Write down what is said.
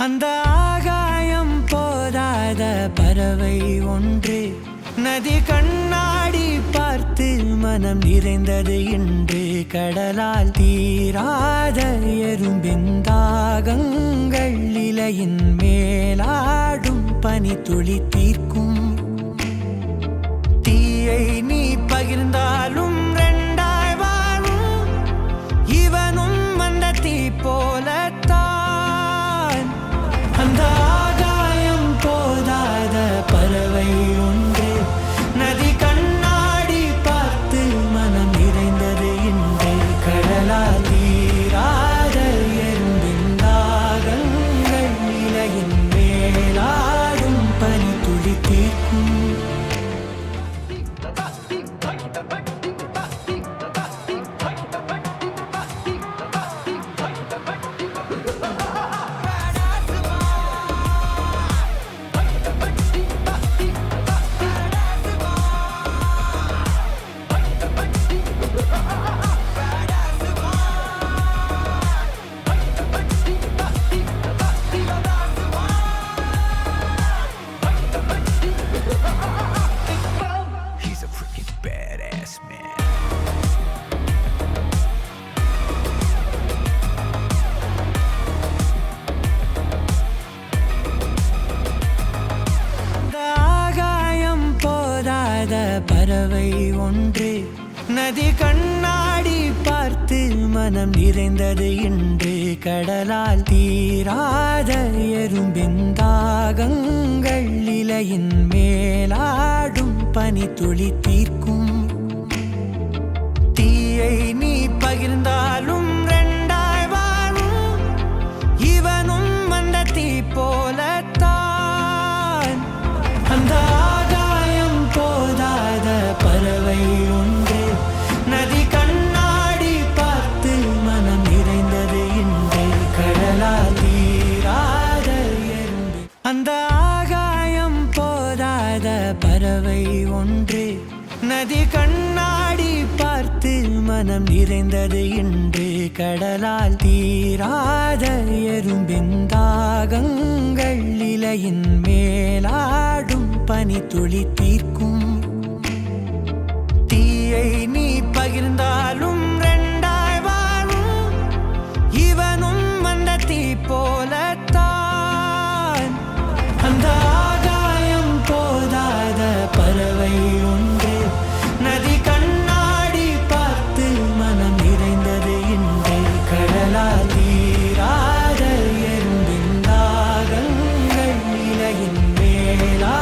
அந்த ஆகாயம் போதாத பறவை ஒன்று நதி கண்ணாடி பார்த்து மனம் நிறைந்தது இன்று கடலால் தீராத எறும்பின் தாகங்கள் இலையின் மேலாடும் பனி துளி தீர்க்கும் தீயை நீ பகிர்ந்தாலும் ரெண்டாய் வாழும் இவனும் அந்த தீ போலத்தான் அந்த ஆகாயம் போதாத பறவை ஒன்று நதி கண்ணாடி பார்த்து மனம் நிறைந்தது இன்று கடலால் தீராத எறும்பின் தாகங்கள் இலையின் மேலாடும் பனி துளி தீர்க்கும் பறவை ஒன்று நதி கண்ணாடி பார்த்து மனம் நிறைந்தது இன்று கடலால் தீராத எறும்பின் தாகங்கள் இலையின் மேலாடும் பனி துளி தீர்க்கும் தீயை நீ பகிர்ந்தாலும் ரெண்டாய் வாழும் இவனும் அந்த தீ போலத்தான் அந்த பறவை ஒன்று நதி கண்ணாடி பார்த்து மனம் நிறைந்தது இன்று கடலால் தீராத எறும்பு அந்த ஆகாயம் போதாத பறவை ஒன்று நதி கண்ணாடி பார்த்து மனம் நிறைந்தது இன்று கடலால் தீராத எறும்பின் தாகங்கள் இலையின் மேலாடும் பனி துளி தீர்க்கும் தீயை நீ பகிர்ந்தாலும் ரெண்டாய் வாழும் இவனும் அந்த தீ போலத்தான் அந்த ஆகாயம் போதாத பறவை ஒன்று நதி கண்ணாடி பார்த்து மனம் நிறைந்தது இன்று கடலால் தீராத எறும்பின் தாகங்கள் இலையின் மேலா